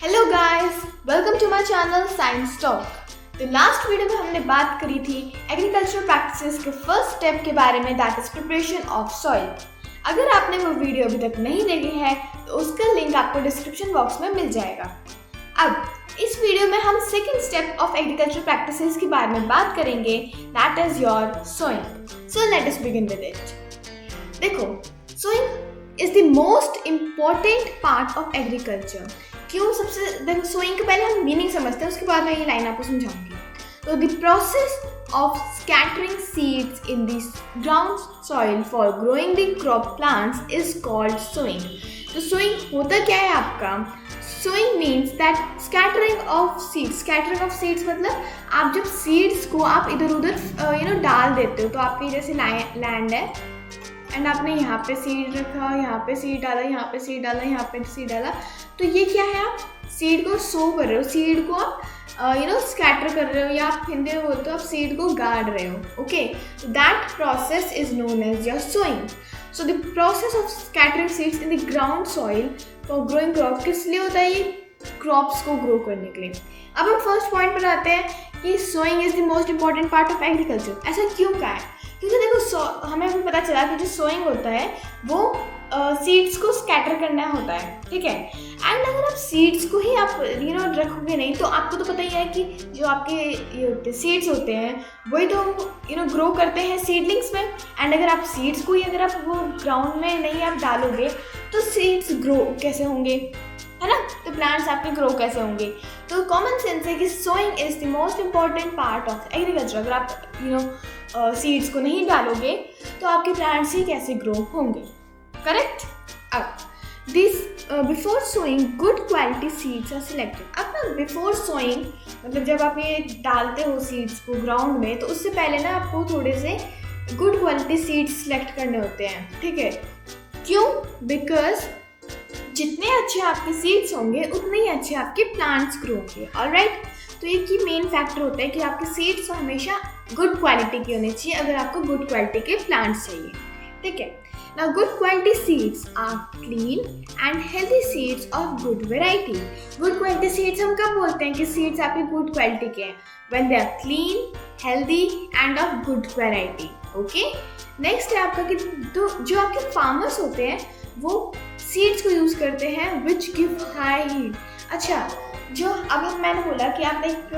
Hello guys, welcome to my channel Science Talk. तो last video में हमने बात करी थी एग्रीकल्चर प्रैक्टिसेस के फर्स्ट स्टेप के बारे में, that is preparation of soil. अगर आपने वो वीडियो अभी तक नहीं देखी है तो उसका लिंक आपको डिस्क्रिप्शन बॉक्स में मिल जाएगा। अब इस वीडियो में हम second step of agriculture practices के बारे में बात करेंगे, that is your sowing. So let us begin with it. देखो, sowing is the most important part of agriculture. क्यों? सबसे देखो, सोइंग के पहले हम मीनिंग समझते हैं, उसके बाद मैं ये लाइन आपको समझाऊंगी। तो the process of scattering seeds in the ground soil for growing the crop plants is called sowing. तो सोइंग होता क्या है आपका? Sowing means that scattering of seeds. Scattering of seeds मतलब आप जब सीड्स को आप इधर उधर डाल देते हो। तो आपकी जैसे लैंड है एंड आपने यहाँ पे सीड रखा, यहाँ पे सीड डाला, यहाँ पे सीड डाला, यहाँ पे सीड डाला, तो ये क्या है? आप सीड को सो कर रहे हो, सीड को आप स्कैटर कर रहे हो, या आप हिंदी में बोलते हो आप सीड को गाड़ रहे हो। Okay, that process is known as your sowing. So the process of scattering seeds in the ground soil for growing crop किस लिए होता है? ये क्रॉप्स को ग्रो करने के लिए। अब हम फर्स्ट पॉइंट पर आते हैं कि sowing is the most important part of agriculture. ऐसा क्यों कहा है? क्योंकि देखो, हमें अभी पता चला कि जो सोइंग होता है वो सीड्स को स्कैटर करना होता है, ठीक है। एंड अगर आप सीड्स को ही आप रखोगे नहीं, तो आपको तो पता ही है कि जो आपके ये होते सीड्स होते हैं वही तो ग्रो करते हैं सीडलिंग्स में। एंड अगर आप सीड्स को ही अगर आप वो ग्राउंड में नहीं आप डालोगे तो सीड्स ग्रो कैसे होंगे, है ना? तो प्लांट्स आपके ग्रो कैसे होंगे? तो कॉमन सेंस है कि sowing is the most important part of agriculture. अगर आप सीड्स को नहीं डालोगे तो आपके प्लांट्स ही कैसे ग्रो होंगे, करेक्ट? अब this before sowing good quality seeds are selected. अब ना बिफोर सोइंग मतलब जब आप ये डालते हो सीड्स को ग्राउंड में, तो उससे पहले ना आपको थोड़े से गुड क्वालिटी सीड्स सिलेक्ट करने होते हैं, ठीक है। क्यों? बिकॉज जितने अच्छे आपके सीड्स होंगे उतने ही अच्छे आपके प्लांट्स ग्रो होंगे। ऑलराइट, तो एक ही मेन फैक्टर होता है कि आपके सीड्स हमेशा गुड क्वालिटी के होने चाहिए अगर आपको गुड क्वालिटी के प्लांट्स चाहिए, ठीक है। Now good quality seeds are clean and healthy seeds of good variety. Good quality seeds हम कब बोलते हैं कि seeds आपकी good quality के हैं? When they are clean, healthy and of good variety. Okay? Next है आपका कि तो जो आपके farmers होते हैं वो seeds को use करते हैं which give high yield. अच्छा, जो अभी मैंने बोला कि आप एक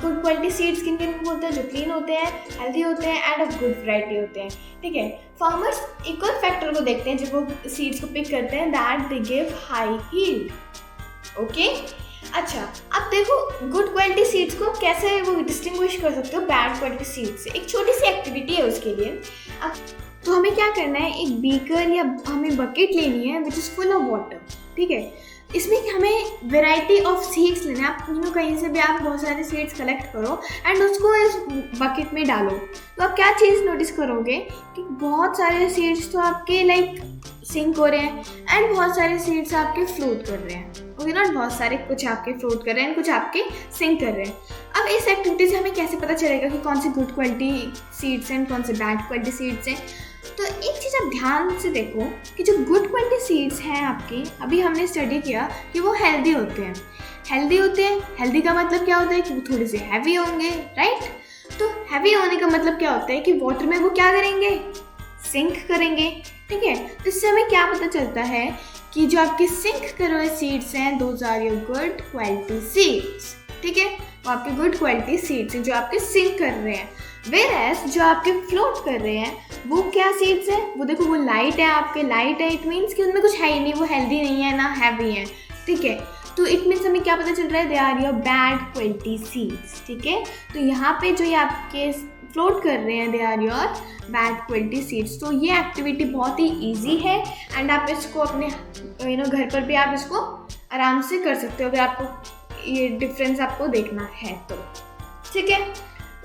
गुड क्वालिटी सीड्स किन किन बोलते हैं? जो क्लीन होते हैं, हेल्दी होते हैं एंड ऑफ गुड वैरायटी होते हैं, ठीक है। फार्मर्स एक और फैक्टर को देखते हैं जब वो सीड्स को पिक करते हैं, that they give high yield. Okay, अच्छा, अब देखो गुड क्वालिटी सीड्स को कैसे वो डिस्टिंग्विश कर सकते हो बैड क्वालिटी सीड्स से। एक छोटी सी एक्टिविटी है उसके लिए। अब तो हमें क्या करना है, एक बीकर या हमें बकेट लेनी है which is full of water, ठीक है। इसमें हमें वेराइटी ऑफ सीड्स लेना है। आप कहीं से भी आप बहुत सारे सीड्स कलेक्ट करो एंड उसको इस बकेट में डालो। तो आप क्या चीज़ नोटिस करोगे कि बहुत सारे सीड्स तो आपके लाइक सिंक हो रहे हैं एंड बहुत सारे सीड्स आपके फ्लोट कर रहे हैं। ओके ना, बहुत सारे कुछ आपके फ्लोट कर रहे हैं, कुछ आपके सिंक कर रहे हैं। अब इस एक्टिविटी से हमें कैसे पता चलेगा कि कौन सी गुड क्वालिटी सीड्स हैं, कौन से बैड क्वालिटी सीड्स हैं? तो एक चीज़ आप ध्यान से देखो कि जो गुड क्वालिटी सीड्स हैं आपकी, अभी हमने स्टडी किया कि वो हेल्दी होते हैं। हेल्दी होते हैं, हेल्दी का मतलब क्या होता है कि वो थोड़े से हैवी होंगे, राइट? तो हैवी होने का मतलब क्या होता है कि वाटर में वो क्या करेंगे? सिंक करेंगे, ठीक है। तो इससे हमें क्या पता चलता है कि जो आपके सिंक करे हुए सीड्स हैं, those are your good quality seeds, ठीक है। वो आपके गुड क्वालिटी सीड्स हैं जो आपके सिंक कर रहे हैं। वेयरएज जो आपके फ्लोट कर रहे हैं वो क्या सीड्स हैं? वो देखो, वो लाइट है, आपके लाइट है, इट मीन्स कि उनमें कुछ है ही नहीं, वो हेल्दी नहीं है ना हैवी है, ठीक है। तो इट मीन्स हमें क्या पता चल रहा है? They are your bad quality seeds, ठीक है। तो यहाँ पे जो ये आपके फ्लोट कर रहे हैं, they are your bad quality seeds. तो ये एक्टिविटी बहुत ही ईजी है एंड आप इसको अपने घर पर भी आप इसको आराम से कर सकते हो अगर आपको ये डिफरेंस आपको देखना है तो, ठीक है।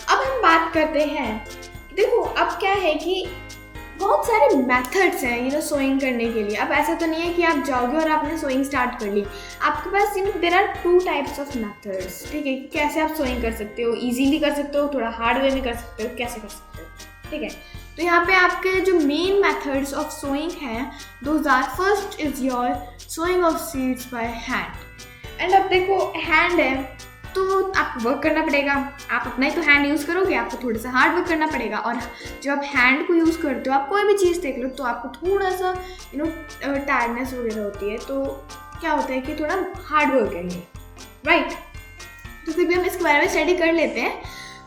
अब हम बात करते हैं, देखो अब क्या है कि बहुत सारे मेथड्स हैं सोइंग करने के लिए। अब ऐसा तो नहीं है कि आप जाओगे और आपने सोइंग स्टार्ट कर ली। आपके पास there are 2 types of methods, ठीक है। कैसे आप सोइंग कर सकते हो, इजीली कर सकते हो, थोड़ा हार्ड वे में कर सकते हो, कैसे कर सकते हो, ठीक है। तो यहाँ पे आपके जो मेन मेथड्स ऑफ सोइंग हैं, those are, first is your sowing of seeds by hand. And अब देखो हैंड है तो आपको वर्क करना पड़ेगा, आप अपना ही तो हैंड यूज़ करोगे, आपको थोड़ा सा हार्ड वर्क करना पड़ेगा। और जब आप हैंड को यूज़ करते हो, आप कोई भी चीज़ देख लो तो आपको थोड़ा सा टायर्डनेस वगैरह होती है, तो क्या होता है कि थोड़ा हार्ड वर्क है ये, राइट। तो फिर भी हम इसके बारे में स्टडी कर लेते हैं।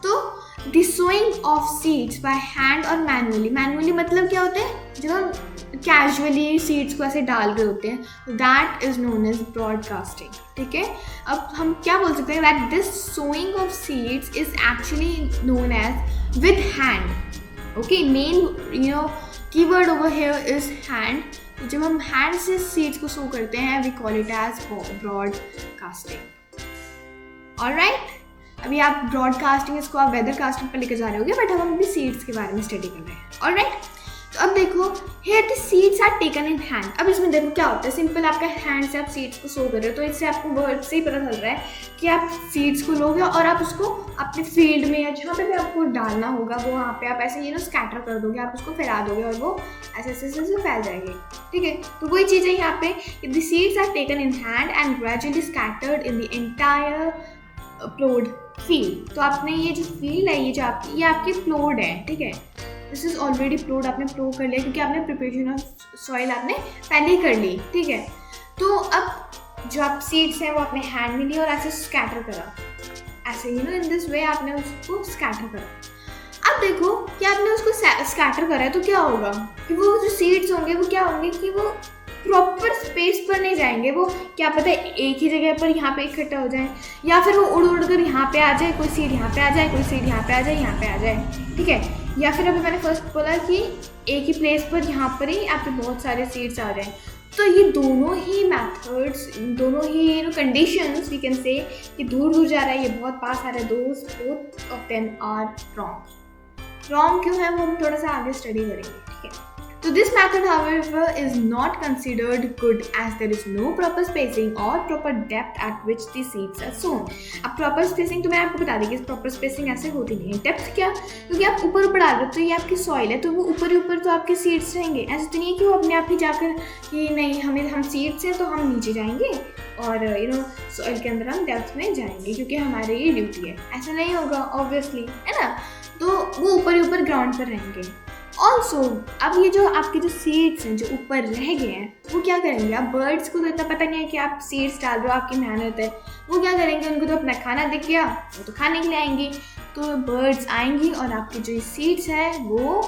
तो the sowing of seeds by hand और मैनुअली मतलब क्या होता है, जब हम कैजुअली सीड्स को ऐसे डाल रहे होते हैं, that is known as broadcasting, ठीक है। अब हम क्या बोल सकते हैं, that this sowing of seeds is actually known as with hand. Okay, main keyword over here is hand. जब हम हैंड से सीड्स को सो करते हैं, we call it as broadcasting. Alright, अभी आप ब्रॉडकास्टिंग इसको आप वेदर कास्टिंग पर लेकर जा रहे होगे, बट हम अभी सीड्स के बारे में स्टडी कर रहे हैं। ऑलराइट, तो अब देखो here the seeds are taken in hand. अब इसमें देखो क्या होता है, सिंपल आपका हैंड से आप सीड्स को सो कर रहे हो, तो इससे आपको वर्ड से ही पता चल रहा है कि आप सीड्स को लोगे और आप उसको अपने फील्ड में या जहाँ पे भी आपको डालना होगा वो वहाँ पे आप ऐसे स्कैटर कर दोगे, आप उसको फैला दोगे और वो ऐसे फैल जाएंगे, ठीक है। तो वही चीज़ है यहाँ पे, the seeds are taken in hand and gradually scattered in the entire ploughed field. तो आपने ये जो फील्ड है, ये आपकी प्लोड है, ठीक है। दिस इज ऑलरेडी प्लोड, आपने प्लो कर लिया क्योंकि आपने प्रिपरेशन ऑफ सॉइल आपने पहले ही कर ली, ठीक है। तो अब जो आप सीड्स हैं वो अपने हैंड में लिए और ऐसे स्कैटर करा, ऐसे इन दिस वे आपने उसको स्कैटर करा। अब देखो कि आपने उसको स्कैटर करा है तो क्या होगा कि वो जो सीड्स होंगे वो क्या होंगे कि वो प्रॉपर स्पेस पर नहीं जाएंगे, वो क्या पता है एक ही जगह पर यहाँ पे इकट्ठा हो जाए, या फिर वो उड़ कर यहाँ पे आ जाए, कोई सीड यहाँ पे आ जाए, कोई सीड यहाँ पे आ जाए, यहाँ पे आ जाए, ठीक है। या फिर अभी मैंने फर्स्ट बोला कि एक ही प्लेस पर यहाँ पर ही आपके बहुत सारे सीड्स आ जाएं। तो ये दोनों ही मेथड्स, दोनों ही कंडीशंस वी कैन से कि दूर दूर जा रहा है, ये बहुत पास आ रहा है, both of them are wrong क्यों है वो हम थोड़ा सा आगे स्टडी करेंगे, ठीक है। So this method, however, is not considered good as there is no proper spacing or proper depth at which the seeds are sown. अब proper spacing तो मैं आपको बता दी कि proper spacing ऐसे होती नहीं है। Depth क्या, क्योंकि आप ऊपर ऊपर डाल रहे हो तो ये आपकी सॉइल है, तो वो ऊपर ही ऊपर तो आपके सीड्स रहेंगे। ऐसा तो नहीं है कि वो अपने आप ही जाकर कि नहीं हम सीड्स हैं तो हम नीचे जाएंगे और सॉइल के अंदर हम डेप्थ में जाएंगे क्योंकि हमारी ये ड्यूटी है। ऐसा नहीं होगा ऑब्वियसली, है ना। तो वो ऊपर ही ऊपर ग्राउंड पर रहेंगे। ऑल्सो अब ये जो आपके जो सीड्स हैं जो ऊपर रह गए हैं वो क्या करेंगे, आप बर्ड्स को तो इतना पता नहीं है कि आप सीड्स डाल रहे हो, आपकी मेहनत है, वो क्या करेंगे, उनको तो अपना खाना दिख गया, वो तो खाने के लिए आएंगी। तो बर्ड्स आएंगी और आपके जो सीड्स है वो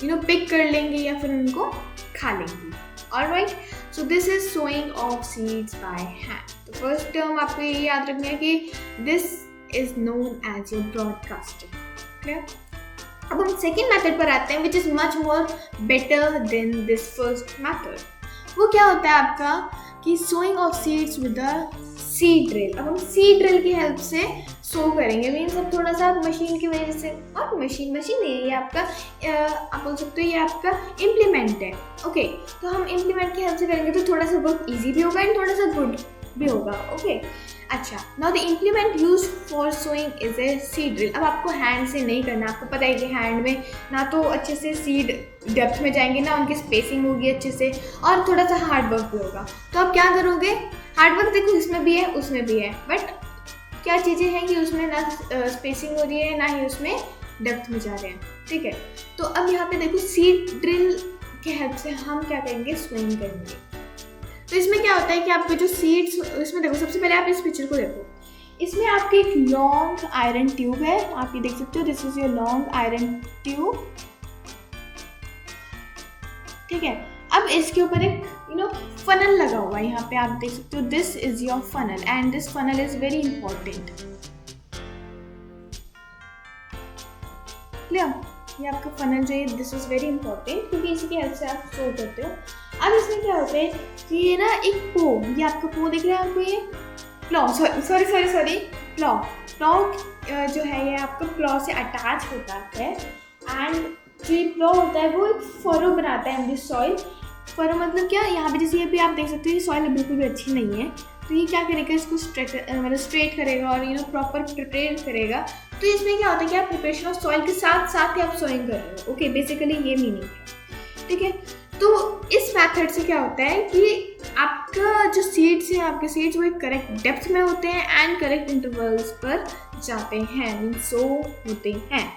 पिक कर लेंगे या फिर उनको खा लेंगी। Alright, so this is sowing of seeds by hand. तो फर्स्ट टर्म आपको ये याद रखना है कि this is known as your broadcasting. Clear. अब हम सेकेंड मेथड पर आते हैं, which is much more better than this first method. वो क्या होता है आपका कि sowing of seeds with a seed drill. अब हम सीड ड्रिल की हेल्प से सो करेंगे, मीन्स अब थोड़ा सा मशीन की वजह से, और मशीन नहीं है ये आपका, आप बोल सकते हो ये आपका इम्प्लीमेंट है। ओके, तो हम इम्प्लीमेंट की हेल्प से करेंगे तो थोड़ा सा वर्क ईजी भी होगा एंड थोड़ा सा गुड भी होगा। ओके, अच्छा, now the implement use for sowing is a seed drill. अब आपको हैंड से नहीं करना, आपको पता है कि हैंड में ना तो अच्छे से सीड डेप्थ में जाएंगे, ना उनकी स्पेसिंग होगी अच्छे से, और थोड़ा सा हार्ड वर्क भी होगा। तो आप क्या करोगे, हार्ड वर्क देखो इसमें भी है उसमें भी है, बट क्या चीज़ें हैं कि उसमें ना स्पेसिंग हो रही है ना ही उसमें डेप्थ में जा रहे हैं, ठीक है। तो अब यहाँ पे देखो सीड ड्रिल के हेल्प से हम क्या करेंगे, स्विंग करेंगे। तो इसमें क्या होता है कि आपके जो सीड्स, इसमें देखो सबसे पहले आप इस पिक्चर को देखो, इसमें आपकी एक लॉन्ग आयरन ट्यूब है, आप ये देख सकते हो, this is your long iron tube, ठीक है। अब इसके ऊपर एक फनल लगा हुआ है, यहाँ पे आप देख सकते हो, this is your funnel and this funnel is very important. Clear, ये आपका फनल जो है, दिस इज वेरी इंपॉर्टेंट क्योंकि इसी की हेल्प से आप सो करते हो। अब इसमें क्या होता है कि ये ना एक पो, ये आपका पो दिख रहा है आपको, ये प्लॉ, सॉरी प्लॉ जो है ये आपका प्लॉ से अटैच होता है एंड जो ये प्लॉ होता है वो एक फरो बनाता है इन दिस सॉइल। फरो मतलब क्या, यहाँ पे जैसे ये भी आप देख सकते हो ये सॉइल बिल्कुल भी अच्छी नहीं है, तो ये क्या करेगा, इसको स्ट्रेट करेगा और प्रॉपर प्रिपेयर करेगा। तो इसमें क्या होता है कि आप प्रिपरेशन ऑफ सॉइल के साथ साथ ही आप सोइंग कर रहे हो। ओके, बेसिकली ये मीनिंग है, ठीक है। तो इस मेथड से क्या होता है कि आपका जो सीड्स हैं, आपके सीड्स वो एक करेक्ट डेप्थ में होते हैं एंड करेक्ट इंटरवल्स पर जाते हैं, मीन सो होते हैं।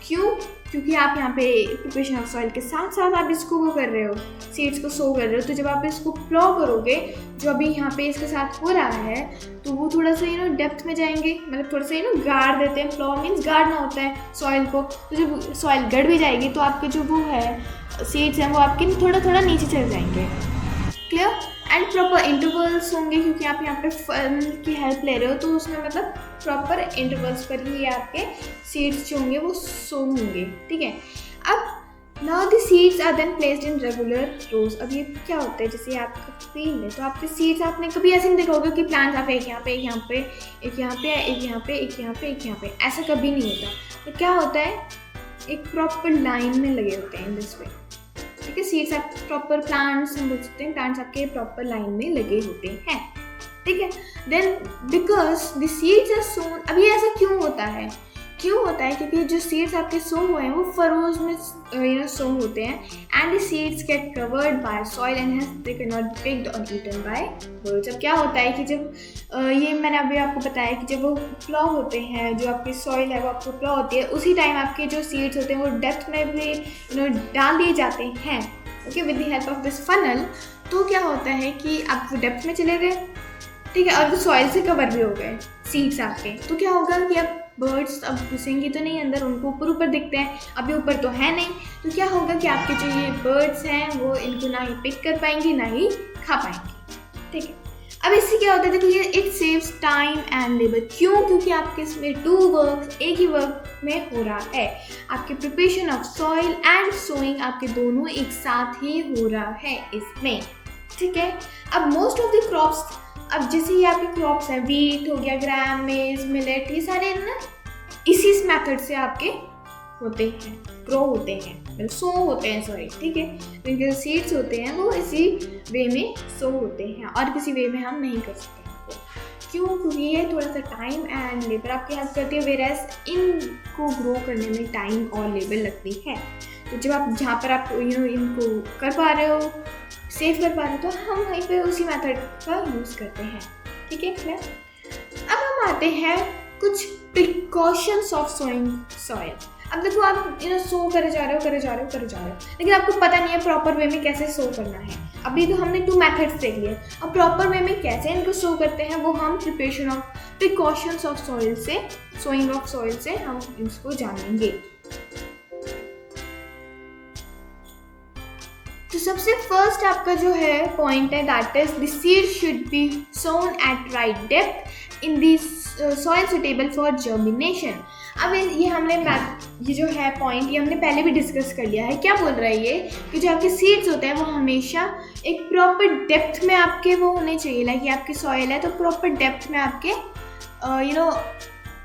क्यों? क्योंकि आप यहाँ पे प्रिपरेशन ऑफ सॉइल के साथ साथ आप इसको वो कर रहे हो, सीड्स को सो कर रहे हो। तो जब आप इसको प्लॉ करोगे, जो अभी यहाँ पे इसके साथ हो रहा है, तो वो थोड़ा सा डेप्थ में जाएंगे, मतलब थोड़ा सा गाड़ देते हैं। प्लॉ मीन्स गाड़ना होता है सॉइल को। तो जब सॉइल गड़ भी जाएगी तो आपके जो वो है सीड्स हैं वो आपके थोड़ा थोड़ा नीचे चले जाएंगे। क्लियर? एंड प्रॉपर इंटरवल्स होंगे, क्योंकि आप यहाँ पे फन की हेल्प ले रहे हो, तो उसमें मतलब प्रॉपर इंटरवल्स पर ही आपके सीड्स जो होंगे वो सो होंगे। ठीक है, अब now the seeds are then placed in regular rows. अब ये क्या होता है, जैसे आपका फील्ड है तो आपके सीड्स आपने कभी ऐसे नहीं देखा होगा कि प्लांट्स आप एक यहाँ पे, एक यहाँ पे, एक यहाँ पे, एक यहाँ पे, एक यहाँ पे, एक यहाँ पे, ऐसा कभी नहीं होता। तो क्या होता है, एक प्रॉपर लाइन में लगे होते हैं दिस वे। ठीक है, सीड्स आप प्रॉपर प्लांट्स हम बोल सकते हैं, प्लांट्स आपके प्रॉपर लाइन में लगे होते हैं। ठीक है, then because the seeds are sown. अब ये ऐसा क्यों होता है? क्योंकि जो सीड्स आपके सो हुए हैं वो फरोज में सो होते हैं and the seeds get covered by soil and hence they can not be picked और ईटन बाय बर्ड्स। अब क्या होता है कि जब ये मैंने अभी आपको बताया कि जब वो प्लॉ होते हैं, जो आपकी सॉइल है वो आपको प्लॉ होती है, उसी टाइम आपके जो सीड्स होते हैं वो डेप्थ में भी डाल दिए जाते हैं। Okay, with the help of this funnel. तो क्या होता है कि आप वो डेप्थ में चले गए, ठीक है, और वो सॉइल से कवर भी हो गए सीड्स आपके। तो क्या होगा कि अब बर्ड्स अब घुसेंगी तो नहीं अंदर, उनको ऊपर दिखते हैं, अभी ऊपर तो है नहीं। तो क्या होगा कि आपके जो ये बर्ड्स हैं वो इनको ना ही पिक कर पाएंगी ना ही खा पाएंगी। ठीक है, अब इससे क्या होता है, देखो ये it saves time and labour. क्यों? क्योंकि आपके इसमें 2 वर्क एक ही वर्क में हो रहा है। आपके preparation of soil and sowing आपके दोनों एक साथ ही हो रहा है इसमें। ठीक है, अब मोस्ट ऑफ द क्रॉप्स, अब जैसे ये आपके क्रॉप्स हैं, वीट हो गया, ग्राम, मेज, मिलेट, ये सारे ना इसी मेथड से आपके होते हैं, ग्रो होते हैं, मतलब सो होते हैं, सॉरी। ठीक है, इनके सीड्स होते हैं वो इसी वे में सो होते हैं और किसी वे में हम नहीं कर सकते हैं। क्यों? क्योंकि ये थोड़ा सा टाइम एंड लेबर आपकी हेल्प करती है, वेरएस इनको ग्रो करने में टाइम और लेबर लगती है। तो जब आप जहाँ पर आप इनको कर पा रहे हो, सेव कर पा रहे हो, तो हम वहीं पे उसी मेथड का यूज़ करते हैं। ठीक है, क्लियर? अब हम आते हैं कुछ प्रिकॉशंस ऑफ सोइंग सॉइल। अब देखो आप सो करे जा रहे हो, लेकिन आपको पता नहीं है प्रॉपर वे में कैसे सो करना है। अभी तो हमने 2 मेथड्स देख लिए, अब प्रॉपर वे में कैसे इनको सो करते हैं वो हम preparation of precautions of soil से, सोइंग ऑफ सॉइल से हम इसको जानेंगे। तो सबसे फर्स्ट आपका जो है पॉइंट है, that is the seed should be sown at right depth in the soil suitable for germination. अब ये जो है पॉइंट, ये हमने पहले भी डिस्कस कर लिया है। क्या बोल रहा है ये कि जो आपके सीड्स होते हैं वो हमेशा एक प्रॉपर डेप्थ में आपके वो होने चाहिए, लाइक ये आपकी सॉइल है तो प्रॉपर डेप्थ में आपके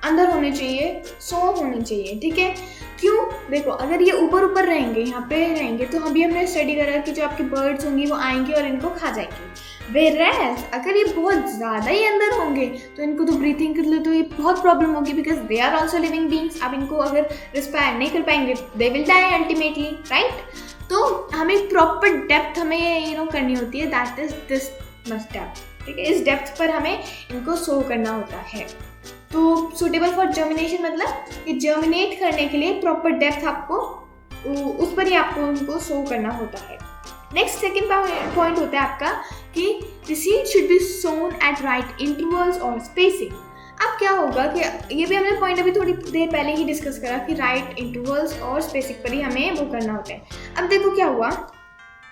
अंदर होने चाहिए, सो होने चाहिए। ठीक है, क्यों? देखो अगर ये ऊपर रहेंगे, यहाँ पे रहेंगे, तो अभी हमने स्टडी करा कि जो आपकी बर्ड्स होंगी वो आएंगी और इनको खा जाएंगी। वेरएस अगर ये बहुत ज़्यादा ही अंदर होंगे तो इनको तो ब्रीथिंग कर ले तो ये बहुत प्रॉब्लम होगी, because they are also living beings. अब इनको अगर रिस्पायर नहीं कर पाएंगे they will die ultimately, right? तो हमें प्रॉपर डेप्थ हमें करनी होती है, that is this much depth. ठीक है, इस डेप्थ पर हमें इनको सो करना होता है। तो सुटेबल फॉर जर्मिनेशन मतलब कि जर्मिनेट करने के लिए प्रॉपर डेप्थ आपको उस पर ही आपको उनको सो करना होता है। नेक्स्ट सेकंड पॉइंट होता है आपका कि the seed should be sown at right intervals और स्पेसिंग। अब क्या होगा कि ये भी हमने पॉइंट अभी थोड़ी देर पहले ही डिस्कस करा कि राइट इंटरवल्स और स्पेसिंग पर ही हमें वो करना होता है। अब देखो क्या हुआ,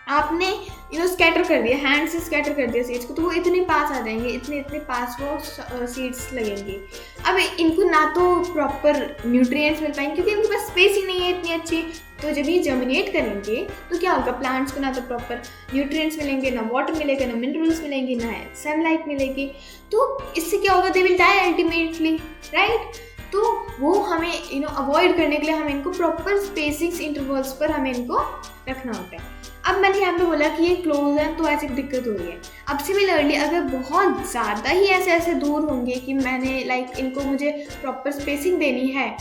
आपने स्कैटर कर दिया, हैंड से स्कैटर कर दिया सीड्स को, तो वो इतने पास आ जाएंगे, इतने पास वो सीड्स लगेंगे। अब इनको ना तो प्रॉपर न्यूट्रिएंट्स मिल पाएंगे क्योंकि इनके पास स्पेस ही नहीं है इतनी अच्छी। तो जब ये जर्मिनेट करेंगे तो क्या होगा, प्लांट्स को ना तो प्रॉपर न्यूट्रिएंट्स मिलेंगे, ना वाटर मिलेगा, ना मिनरल्स मिलेंगे, ना सनलाइट मिलेगी। तो इससे क्या होगा, they will die ultimately, right? तो वो हमें अवॉइड करने के लिए हमें इनको प्रॉपर स्पेसिंग इंटरवल्स पर हमें इनको रखना होता है। अब मैंने यहाँ पे बोला कि ये क्लोज है तो ऐसी दिक्कत हो रही है। अब सिमिलरली अगर बहुत ज़्यादा ही ऐसे दूर होंगे कि मैंने इनको मुझे प्रॉपर स्पेसिंग देनी है,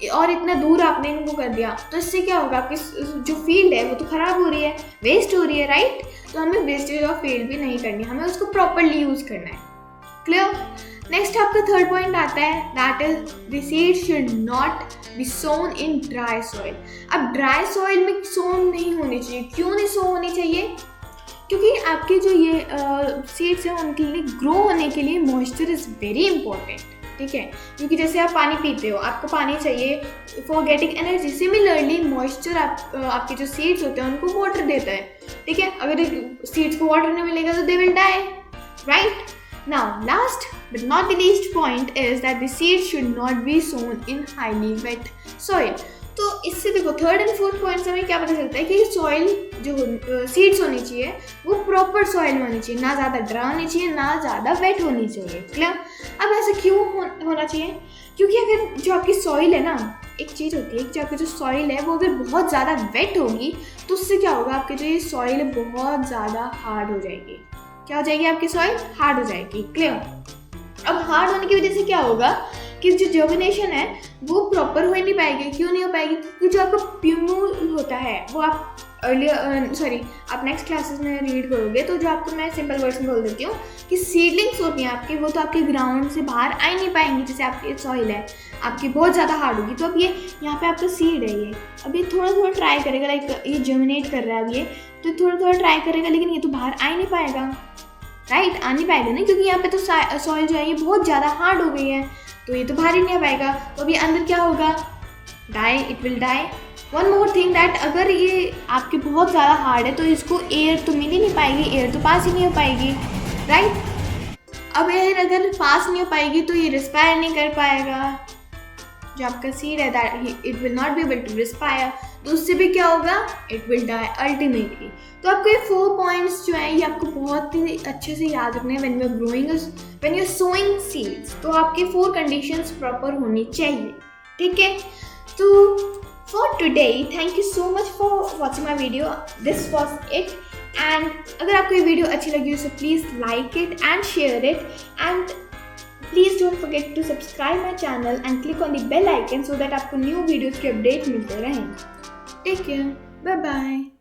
और इतना दूर आपने इनको कर दिया, तो इससे क्या होगा, आपकी जो फील्ड है वो तो ख़राब हो रही है, वेस्ट हो रही है, राइट। तो हमें वेस्टेज ऑफ फील्ड भी नहीं करनी, हमें उसको प्रॉपरली यूज़ करना है। क्लियर। नेक्स्ट आपका थर्ड पॉइंट आता है, that is the seed should not be sown in dry soil. अब ड्राई सॉइल में सोन नहीं होनी चाहिए। क्यों नहीं सोन होनी चाहिए? क्योंकि आपके जो ये सीड्स हैं उनके लिए ग्रो होने के लिए मॉइस्चर इज़ वेरी इंपॉर्टेंट, ठीक है। क्योंकि जैसे आप पानी पीते हो, आपको पानी चाहिए for getting energy. Similarly moisture आपके जो सीड्स होते हैं उनको वाटर देता है, ठीक है। अगर सीड्स को वाटर नहीं मिलेगा तो they will die, right. Now, last but not the least point is that the seeds should not be sown in highly wet soil. तो इससे देखो थर्ड एंड फोर्थ पॉइंट से हमें क्या पता चलता है कि सॉइल जो सीड्स होनी चाहिए वो प्रॉपर सॉइल में होनी चाहिए, ना ज़्यादा ड्राई होनी चाहिए, ना ज़्यादा वेट होनी चाहिए। क्लियर। अब ऐसा क्यों होना चाहिए? क्योंकि अगर जो आपकी सॉइल है ना, एक चीज़ होती है कि जो आपकी जो सॉइल है वो अगर बहुत ज़्यादा वेट होगी तो उससे क्या होगा, आपकी जो ये सॉइल है बहुत ज़्यादा हार्ड हो जाएगी। क्या हो जाएगी? आपकी सॉइल हार्ड हो जाएगी। क्लियर। अब हार्ड होने की वजह से क्या होगा कि जो जर्मिनेशन है वो प्रॉपर हो ही नहीं पाएगी। क्यों नहीं हो पाएगी? क्योंकि जो आपका प्यूम्यूल होता है वो आप आप नेक्स्ट क्लासेस में रीड करोगे, तो जो आपको मैं सिंपल वर्ड्स में बोल देती हूँ कि सीडलिंग्स होती हैं आपकी, वो तो आपके ग्राउंड से बाहर आ ही नहीं पाएंगी। जैसे आपकी सॉइल है आपकी बहुत ज़्यादा हार्ड होगी, तो अब ये यहाँ पे आपका सीड है, ये अभी थोड़ा थोड़ा ट्राई करेगा, लाइक ये जर्मिनेट कर रहा है अब ये, तो थोड़ा थोड़ा ट्राई करेगा, लेकिन ये तो बाहर आ ही नहीं पाएगा, राइट। आ नहीं पाएगा ना, क्योंकि यहाँ पे तो सॉइल जो है ये बहुत ज़्यादा हार्ड हो गई है, तो ये तो बाहर ही नहीं आ पाएगा। तो अभी अंदर क्या होगा? Die, it will die. One more thing that अगर ये आपके बहुत ज़्यादा हार्ड है तो इसको एयर तो मिल ही नहीं पाएगी, एयर तो पास ही नहीं हो पाएगी, राइट। अब एयर अगर पास नहीं हो पाएगी तो ये रिस्पायर नहीं कर पाएगा, जो आपका सीड है that it will not be able to respire, तो उससे भी क्या होगा? It will die ultimately. तो आपको ये 4 पॉइंट्स जो हैं ये आपको बहुत ही अच्छे से याद रखने हैं when you are sowing seeds. तो आपके 4 कंडीशंस प्रॉपर होनी चाहिए, ठीक है। तो for today thank you so much for watching my video, this was it. And अगर आपको ये वीडियो अच्छी लगी हो so please like it and share it, and please don't forget to subscribe my channel and click on the bell icon so that आपको new videos के update मिलते रहें। Take care, bye bye.